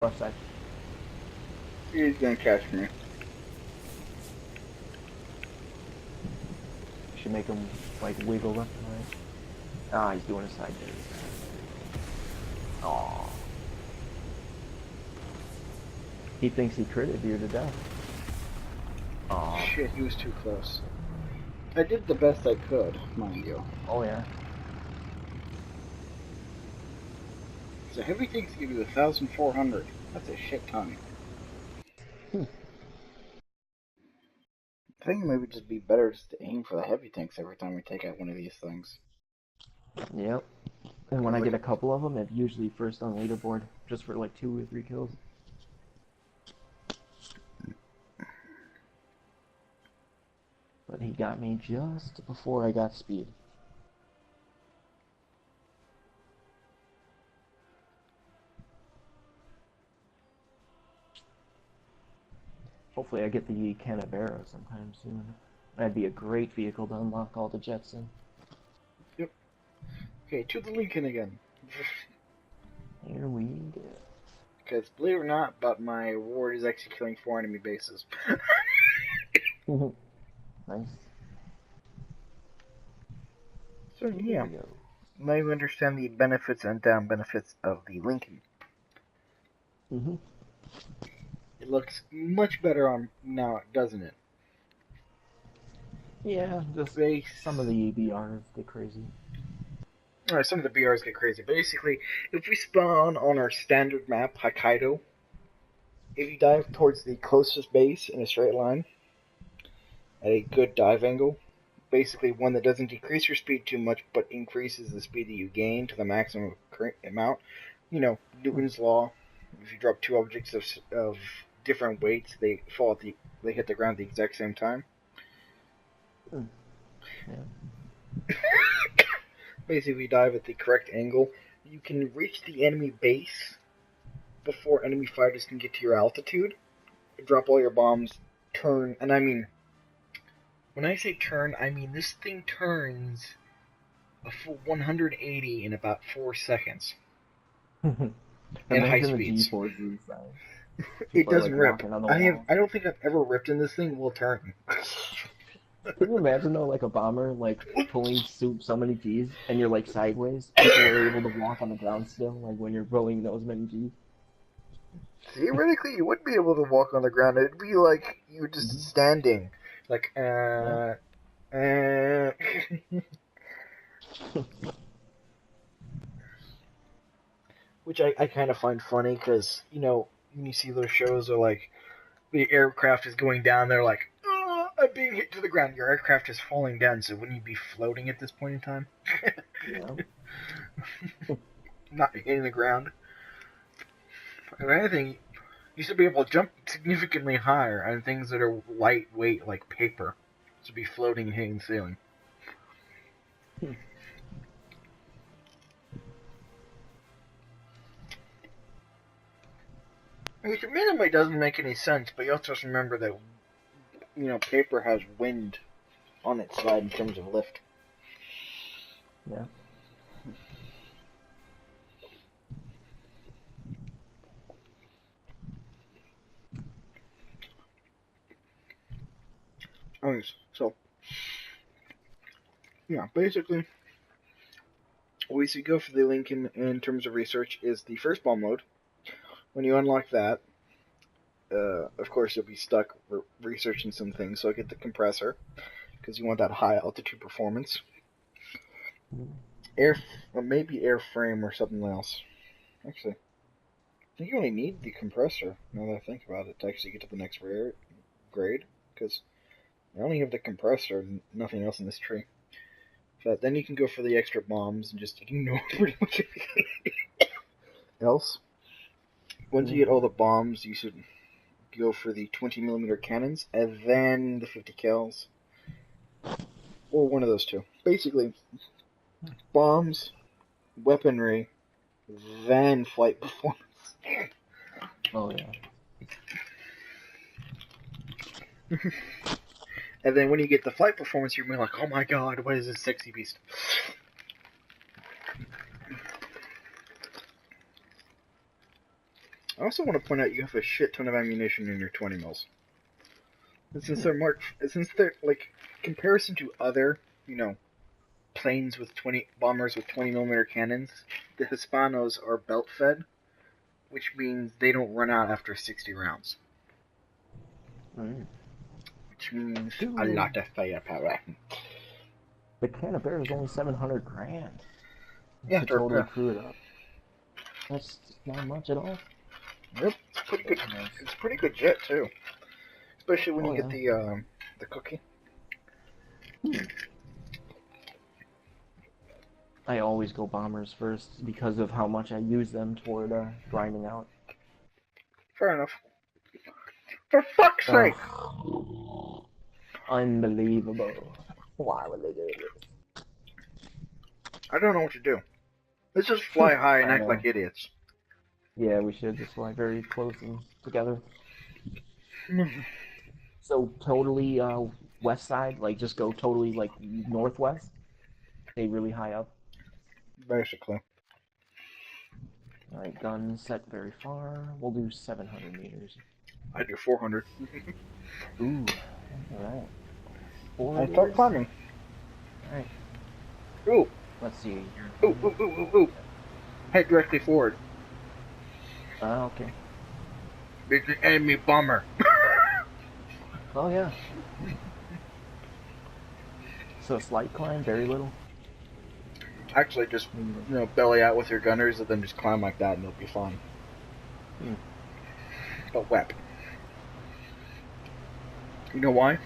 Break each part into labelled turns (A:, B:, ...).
A: Left side.
B: He's gonna catch me.
A: Should make him like wiggle left and right. Ah, he's doing a side there. Aw. He thinks he critted you to death. Aw.
B: Shit, he was too close. I did the best I could, mind you.
A: Oh yeah.
B: So heavy tanks give you 1,400. That's a shit ton. I think it maybe just be better just to aim for the heavy tanks every time we take out one of these things.
A: Yep. And when I get a couple of them, it's usually first on leaderboard, just for like 2 or 3 kills. But he got me just before I got speed. Hopefully I get the Canavera sometime soon. That'd be a great vehicle to unlock all the jets in.
B: Yep. Okay, to the Lincoln again.
A: Here we go.
B: Because believe it or not, but my ward is actually killing 4 enemy bases.
A: Nice.
B: So yeah, now you understand the benefits and down benefits of the Lincoln.
A: Mm-hmm.
B: It looks much better on now, doesn't it?
A: Yeah, just some of the BRs get crazy.
B: Alright, some of the BRs get crazy. Basically, if we spawn on our standard map, Hokkaido, if you dive towards the closest base in a straight line, at a good dive angle, basically one that doesn't decrease your speed too much, but increases the speed that you gain to the maximum amount, you know, Newton's law. If you drop 2 objects of different weights, they hit the ground at the exact same time.
A: Yeah.
B: Basically, if you dive at the correct angle, you can reach the enemy base before enemy fighters can get to your altitude. Drop all your bombs, turn, and I mean, when I say turn, I mean this thing turns a full 180 in about 4 seconds. At high speeds. It doesn't rip. I don't think I've ever ripped in this thing while turning.
A: Can you imagine though, like a bomber, like pulling so many Gs, and you're like sideways? People are able to walk on the ground still, like when you're rolling those many Gs.
B: Theoretically, you wouldn't be able to walk on the ground. It'd be like you were just standing, like Which I kind of find funny because, you know, when you see those shows are like the aircraft is going down, they're like, oh, I'm being hit to the ground. Your aircraft is falling down, so wouldn't you be floating at this point in time?
A: Yeah.
B: Not hitting the ground. If anything, you should be able to jump significantly higher on things that are lightweight like paper. To be floating and hitting the ceiling. Which admittedly doesn't make any sense, but you also have to remember that, you know, paper has wind on its side in terms of lift.
A: Yeah. So, yeah, basically, we should go for the Lincoln in terms of research is the first bomb mode. When you unlock that, of course you'll be stuck researching some things, so I get the compressor, because you want that high altitude performance. Or maybe airframe or something else. Actually, I think you only need the compressor, now that I think about it, to actually get to the next grade, because I only have the compressor and nothing else in this tree. But then you can go for the extra bombs and just ignore pretty much everything else. Once you get all the bombs, you should go for the 20mm cannons, and then the 50 cals. Or one of those two. Basically, bombs, weaponry, then flight performance. Oh yeah.
B: And then when you get the flight performance, you're like, oh my god, what is this sexy beast? also want to point out you have a shit ton of ammunition in your 20 mils. And since they're like comparison to other, planes with bombers with 20 millimeter cannons, the Hispanos are belt fed, which means they don't run out after 60 rounds. Which means a lot of firepower.
C: The Canberra is only 700 grand.
B: Yeah,
C: to totally crew it up. That's not much at all.
B: Yep, it's pretty good. Nice. It's a pretty good jet too, especially when you get the cookie.
C: I always go bombers first because of how much I use them toward grinding out.
B: Fair enough. For fuck's sake!
C: Unbelievable. Why would they do this?
B: I don't know what to do. Let's just fly high and act like idiots.
C: Yeah, we should just fly very close and together. So totally west side, like just go totally like northwest. Stay really high up.
B: Basically.
C: Alright, guns set very far. We'll do 700 meters.
B: I do 400.
C: Ooh, alright.
B: I start climbing.
C: Alright.
B: Ooh.
C: Let's see.
B: Ooh. Head directly forward.
C: Okay.
B: It's an enemy bomber.
C: Oh, yeah. So slight climb, very little?
B: Actually, just, belly out with your gunners and then just climb like that and you'll be fine. But wep. You know why?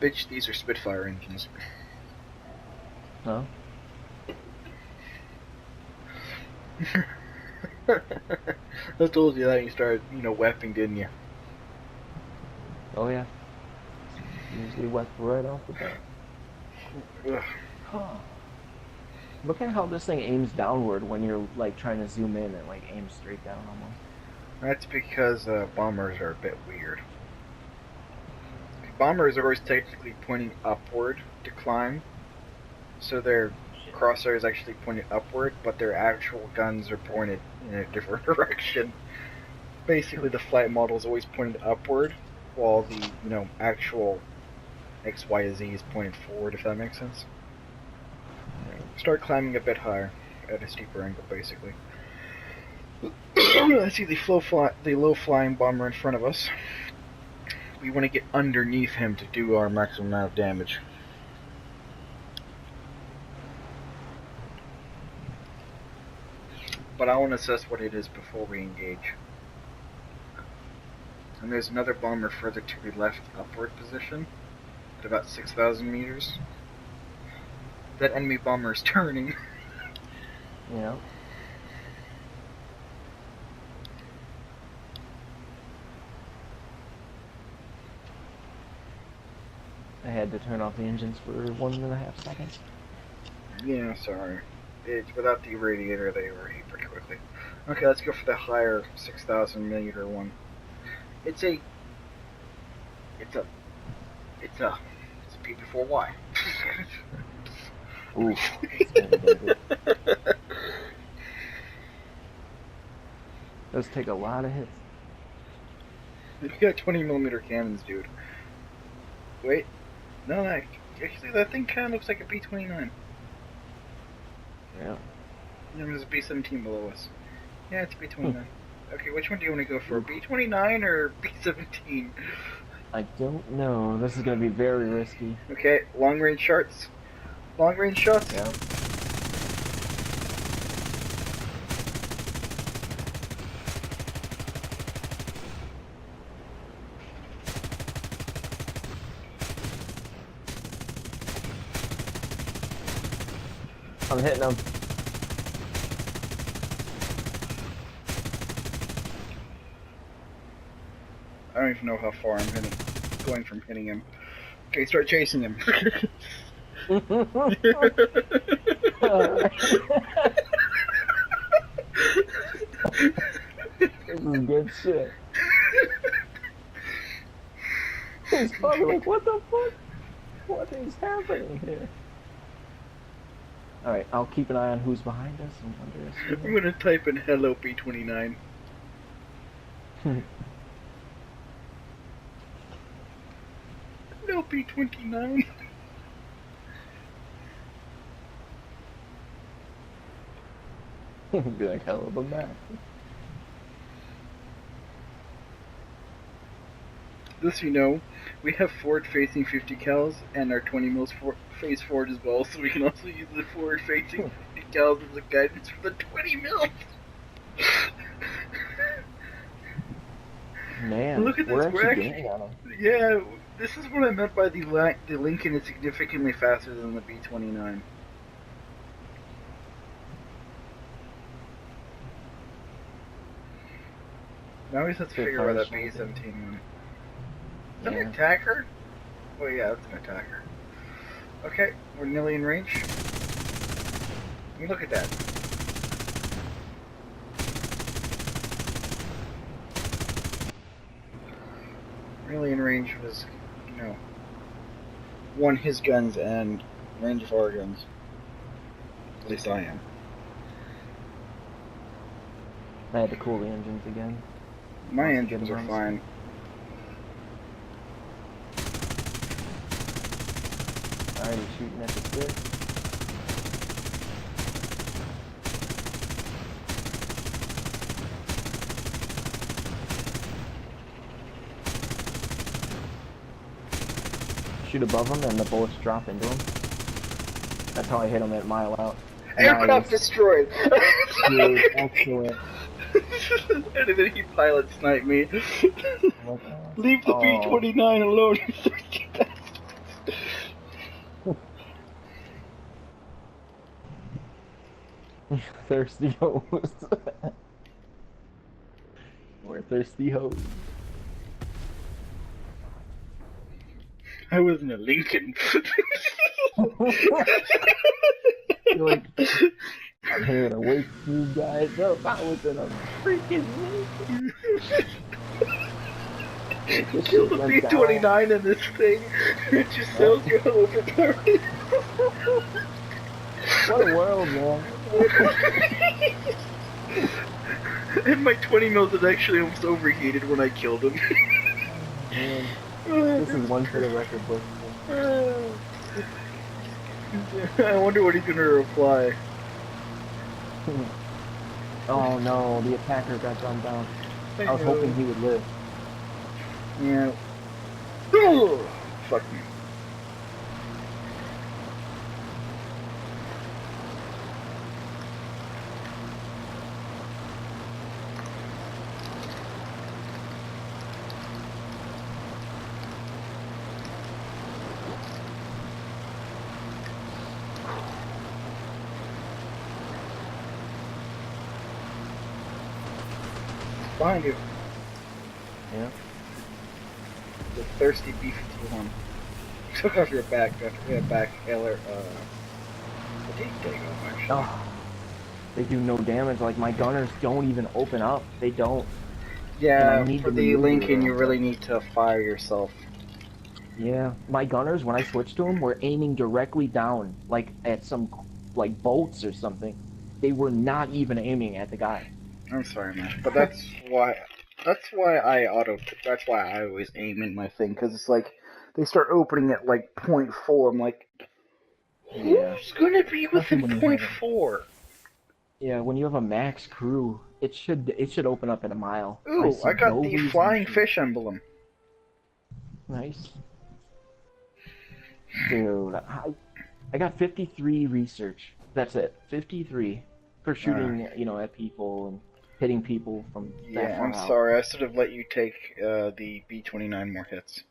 B: Bitch, these are Spitfire engines.
C: Huh?
B: I told you that and you started, wepping, didn't you?
C: Oh, yeah. Usually wet right off the bat. Huh. Look at how this thing aims downward when you're like trying to zoom in and like aim straight down almost.
B: That's because bombers are a bit weird. Bombers are always technically pointing upward to climb, so their crosshair is actually pointed upward, but their actual guns are pointed in a different direction. Basically, the flight model is always pointed upward, while the actual X, Y, Z is pointed forward. If that makes sense. Start climbing a bit higher at a steeper angle, basically. I see the low-flying bomber in front of us. We want to get underneath him to do our maximum amount of damage. But I want to assess what it is before we engage. And there's another bomber further to the left upward position, at about 6,000 meters. That enemy bomber is turning.
C: Yeah. I had to turn off the engines for 1.5 seconds.
B: Yeah, sorry. Without the radiator, they overheat pretty quickly. Okay, let's go for the higher 6,000 meter one. It's a PP4Y.
C: Ooh. Those take a lot of hits.
B: You got 20mm cannons, dude. Wait. No, actually, that thing kind of looks like a B-29.
C: Yeah.
B: There's a B-17 below us. Yeah, it's a B-29. Okay, which one do you want to go for? B-29 or B-17?
C: I don't know. This is going to be very risky.
B: Okay, long-range shots. Long-range shots?
C: Yeah. I'm hitting him.
B: I don't even know how far I'm going from hitting him. Okay, start chasing him.
C: This is good shit. He's probably like, what the fuck? What is happening here? Alright, I'll keep an eye on who's behind us and under us.
B: I'm gonna type in hello B-29. Hello B-29.
C: Be like, hell of a map.
B: This you know, we have forward-facing 50 cals and our 20 mils face forward as well, so we can also use the forward-facing 50 cals as a guidance for the 20 mils.
C: Man,
B: Look at this,
C: we're
B: we're
C: actually
B: actually-
C: gaining on them.
B: Yeah, this is what I meant by the Lincoln is significantly faster than the B-29. Now we just have to
C: Good
B: figure out that
C: fire shot.
B: B-17 one. Is that
C: Yeah.
B: an attacker? Oh yeah, that's an attacker. Okay, we're nearly in range. I mean, look at that. Nearly in range was, you know, one his guns and range of our guns. At least I am.
C: I had to cool the engines again.
B: My
C: Lots of
B: engines
C: good
B: are
C: ones.
B: fine.
C: Already shooting at the stick. Shoot above him and the bullets drop into him. That's how I hit him at mile out.
B: Aircraft
C: Nice.
B: destroyed!
C: Dude, excellent.
B: And then he pilot sniped me.
C: What the-
B: Leave the
C: Oh.
B: B-29 alone, you thirsty bastard.
C: Thirsty hoes. We're thirsty hoes.
B: I wasn't a Lincoln.
C: You're like, I'm here to wake you guys up. I was in a freaking Lincoln.
B: Kill the B-29 in this thing. It just sounds real overpowered.
C: What a world, man.
B: And my 20 mils had actually almost overheated when I killed him.
C: Man, this is one for the record book.
B: I wonder what he's gonna reply.
C: Oh no, the attacker got gunned down. I was hoping he would live.
B: Yeah. Oh, fuck me. Behind you.
C: Yeah.
B: The thirsty B-51. Took off your back ailer, what did they go, actually?
C: Oh, they do no damage. Like, my gunners don't even open up. They don't. and I
B: Yeah,
C: need
B: for
C: to
B: the
C: maneuver
B: Lincoln,
C: around
B: you
C: that.
B: really need to fire yourself.
C: Yeah. My gunners, when I switched to them, were aiming directly down, like, at some, like, boats or something. They were not even aiming at the guy.
B: I'm sorry, man, but that's why I always aim in my thing, because it's like, they start opening at like 0.4, I'm like,
C: Yeah.
B: who's gonna be within
C: Especially when you have
B: 0.4?
C: Yeah, when you have a max crew, it should open up at a mile.
B: Ooh,
C: see
B: I got
C: no
B: the
C: reason
B: flying
C: to.
B: fish emblem.
C: Nice. Dude, I got 53 research. That's it. 53 for shooting, at people and hitting people from that
B: Yeah,
C: far
B: I'm
C: out.
B: sorry, I should have let you take the B-29 more hits.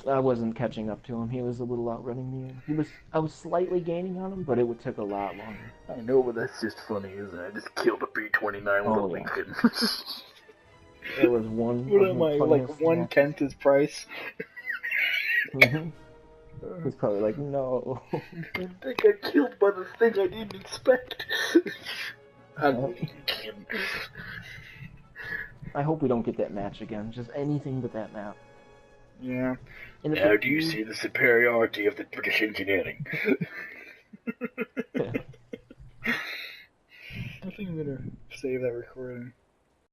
C: I wasn't catching up to him. He was a little outrunning me. I was slightly gaining on him, but it took a lot longer.
B: I know, but that's just funny, isn't it? I just killed a B-29 with a
C: Oh, yeah.
B: Lincoln.
C: There was one.
B: What
C: of
B: am
C: the
B: I,
C: funniest
B: like 1/10 his price?
C: Mhm. He's probably like, no.
B: I got killed by the thing I didn't expect. A Lincoln.
C: I hope we don't get that match again. Just anything but that map.
B: Yeah.
C: And if
B: Now
C: it-
B: do you see the superiority of the British engineering?
A: I think I'm gonna save that recording.